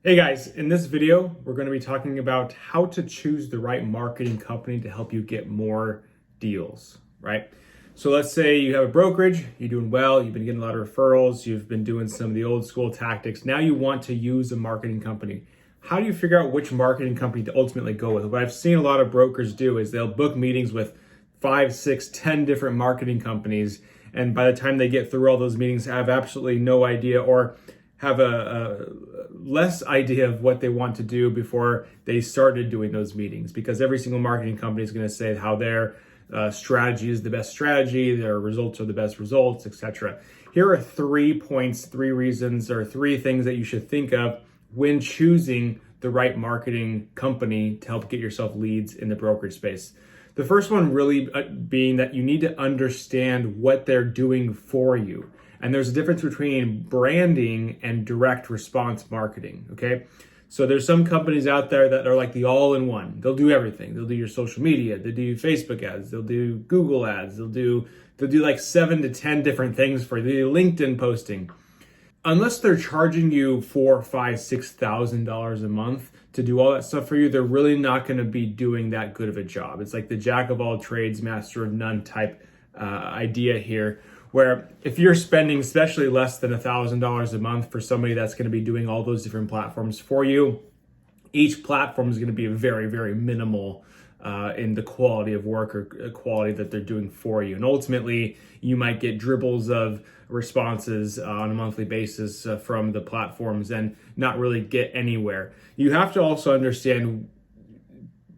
Hey guys, in this video, we're going to be talking about how to choose the right marketing company to help you get more deals, right? So let's say you have a brokerage, you're doing well, you've been getting a lot of referrals, you've been doing some of the old school tactics. Now you want to use a marketing company. How do you figure out which marketing company to ultimately go with? What I've seen a lot of brokers do is they'll book meetings with 5, 6, 10 different marketing companies. And by the time they get through all those meetings, have absolutely no idea or have a less idea of what they want to do before they started doing those meetings, because every single marketing company is going to say how their strategy is the best strategy, their results are the best results, etc. Here are 3 points, 3 reasons, or 3 things that you should think of when choosing the right marketing company to help get yourself leads in the brokerage space. The first one really being that you need to understand what they're doing for you. And there's a difference between branding and direct response marketing, okay? So there's some companies out there that are like the all-in-one. They'll do everything. They'll do your social media, they'll do Facebook ads, they'll do Google ads, they'll do like 7 to 10 different things for the LinkedIn posting. Unless they're charging you $4,000, $5,000, $6,000 a month to do all that stuff for you, they're really not going to be doing that good of a job. It's like the jack of all trades, master of none type idea here, where if you're spending especially less than $1,000 a month for somebody that's going to be doing all those different platforms for you, each platform is going to be very, very minimal in the quality of work or quality that they're doing for you. And ultimately, you might get dribbles of responses on a monthly basis from the platforms and not really get anywhere. You have to also understand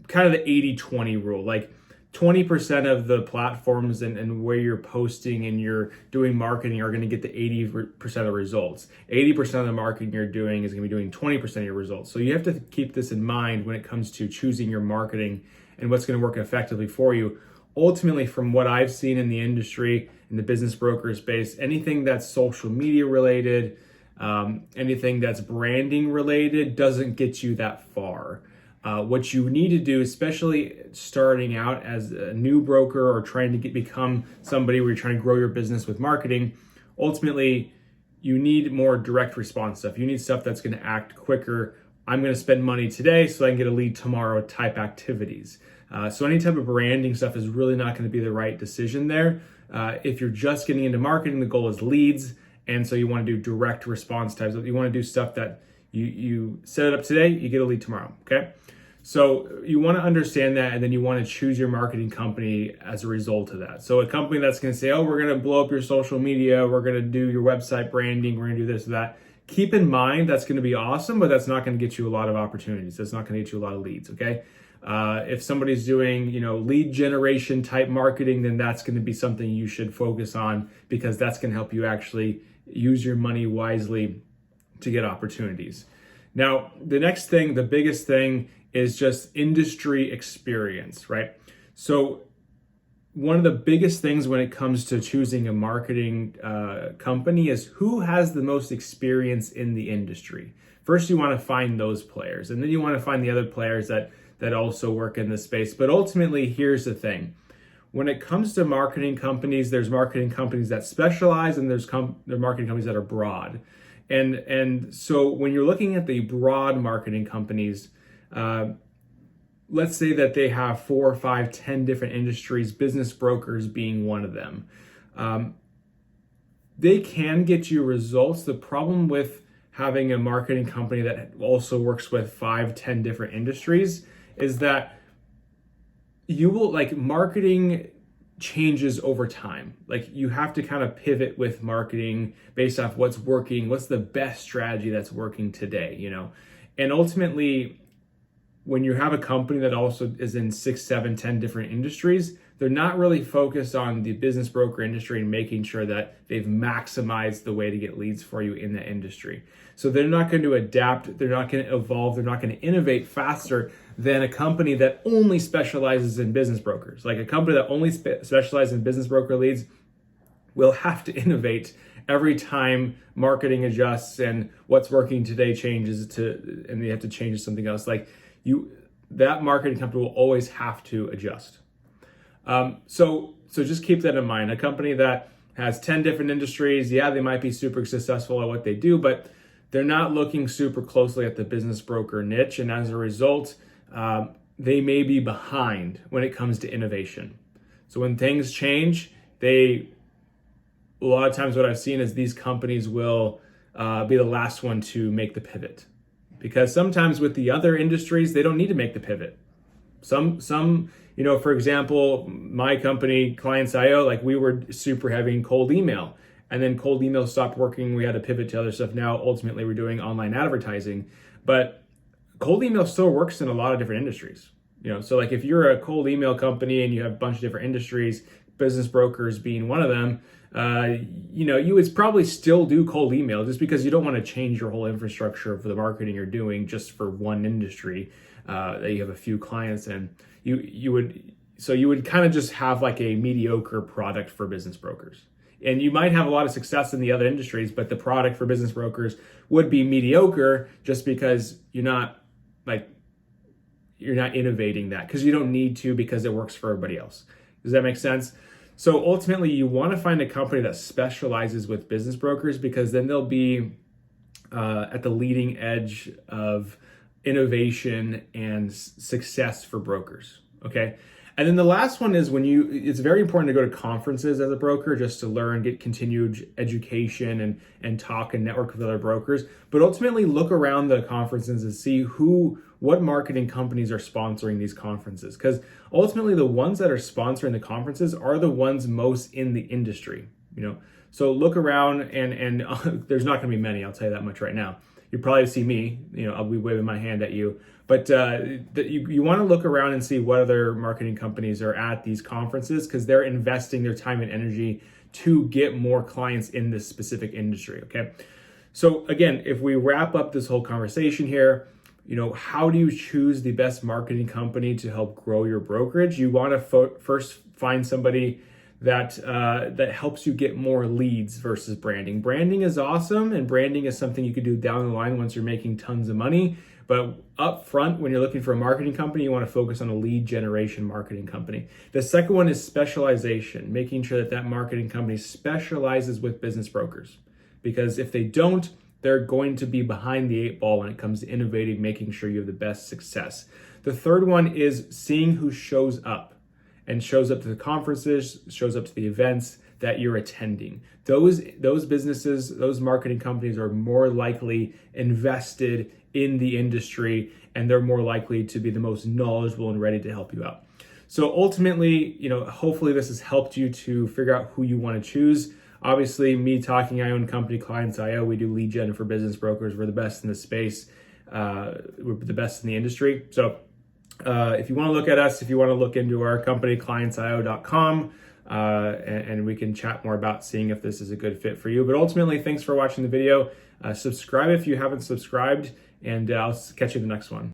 kind of the 80-20 rule. Like 20% of the platforms and where you're posting and you're doing marketing are going to get the 80% of results. 80% of the marketing you're doing is going to be doing 20% of your results. So you have to keep this in mind when it comes to choosing your marketing and what's going to work effectively for you. Ultimately, from what I've seen in the industry, in the business broker space, anything that's social media related, anything that's branding related doesn't get you that far. What you need to do, especially starting out as a new broker or trying to become somebody where you're trying to grow your business with marketing, ultimately, you need more direct response stuff. You need stuff that's going to act quicker. I'm going to spend money today so I can get a lead tomorrow type activities. So any type of branding stuff is really not going to be the right decision there. If you're just getting into marketing, the goal is leads. And so you want to do direct response types. You want to do stuff that you set it up today, you get a lead tomorrow, okay? So you want to understand that, and then you want to choose your marketing company as a result of that. So a company that's going to say, oh, we're going to blow up your social media, we're going to do your website branding, we're going to do this or that. Keep in mind that's going to be awesome, but that's not going to get you a lot of opportunities. That's not going to get you a lot of leads, okay? If somebody's doing, lead generation type marketing, then that's going to be something you should focus on, because that's going to help you actually use your money wisely to get opportunities. Now, the next thing, the biggest thing, is just industry experience, right? So one of the biggest things when it comes to choosing a marketing company is who has the most experience in the industry. First, you want to find those players, and then you want to find the other players that also work in this space. But ultimately, here's the thing. When it comes to marketing companies, there's marketing companies that specialize, and there's marketing companies that are broad. And so when you're looking at the broad marketing companies, let's say that they have 4, 5, 10 different industries, business brokers being one of them. They can get you results. The problem with having a marketing company that also works with 5, 10 different industries is that you will, marketing changes over time. Like, you have to kind of pivot with marketing based off what's working, what's the best strategy that's working today, and ultimately, when you have a company that also is in 6, 7, 10 different industries, they're not really focused on the business broker industry and making sure that they've maximized the way to get leads for you in that industry. So they're not going to adapt, they're not going to evolve, they're not going to innovate faster than a company that only specializes in business brokers. Like a company that only specializes in business broker leads will have to innovate every time marketing adjusts and what's working today changes and they have to change to something else. That marketing company will always have to adjust. So just keep that in mind. A company that has 10 different industries, yeah, they might be super successful at what they do, but they're not looking super closely at the business broker niche, and as a result, they may be behind when it comes to innovation. So when things change, a lot of times what I've seen is these companies will be the last one to make the pivot, because sometimes with the other industries, they don't need to make the pivot. Some, for example, my company, Clients.io, like we were super heavy in cold email, and then cold email stopped working. We had to pivot to other stuff. Now, ultimately, we're doing online advertising, but cold email still works in a lot of different industries. So like if you're a cold email company and you have a bunch of different industries, business brokers being one of them, you would probably still do cold email, just because you don't want to change your whole infrastructure for the marketing you're doing just for one industry that you have a few clients in. You would kind of just have like a mediocre product for business brokers. And you might have a lot of success in the other industries, but the product for business brokers would be mediocre, just because you're not innovating that, because you don't need to, because it works for everybody else. Does that make sense? So ultimately, you want to find a company that specializes with business brokers, because then they'll be at the leading edge of innovation and success for brokers. Okay. And then the last one is it's very important to go to conferences as a broker, just to learn, get continued education and talk and network with other brokers. But ultimately look around the conferences and see what marketing companies are sponsoring these conferences. Because ultimately the ones that are sponsoring the conferences are the ones most in the industry, So look around and there's not gonna be many, I'll tell you that much right now. You probably see me, I'll be waving my hand at you. But you want to look around and see what other marketing companies are at these conferences, because they're investing their time and energy to get more clients in this specific industry, okay? So again, if we wrap up this whole conversation here, how do you choose the best marketing company to help grow your brokerage? You want to first find somebody that helps you get more leads versus branding. Branding is awesome, and branding is something you could do down the line once you're making tons of money. But up front, when you're looking for a marketing company, you want to focus on a lead generation marketing company. The second one is specialization, making sure that marketing company specializes with business brokers. Because if they don't, they're going to be behind the 8 ball when it comes to innovating, making sure you have the best success. The third one is seeing who shows up to the conferences, shows up to the events that you're attending. Those businesses, those marketing companies are more likely invested in the industry, and they're more likely to be the most knowledgeable and ready to help you out. So ultimately, hopefully this has helped you to figure out who you want to choose. Obviously, me talking, I own company Clients.io. We do lead gen for business brokers. We're the best in the space. We're the best in the industry. So if you want to look at us, if you want to look into our company, clientsio.com, and we can chat more about seeing if this is a good fit for you. But ultimately, thanks for watching the video. Subscribe if you haven't subscribed, and I'll catch you in the next one.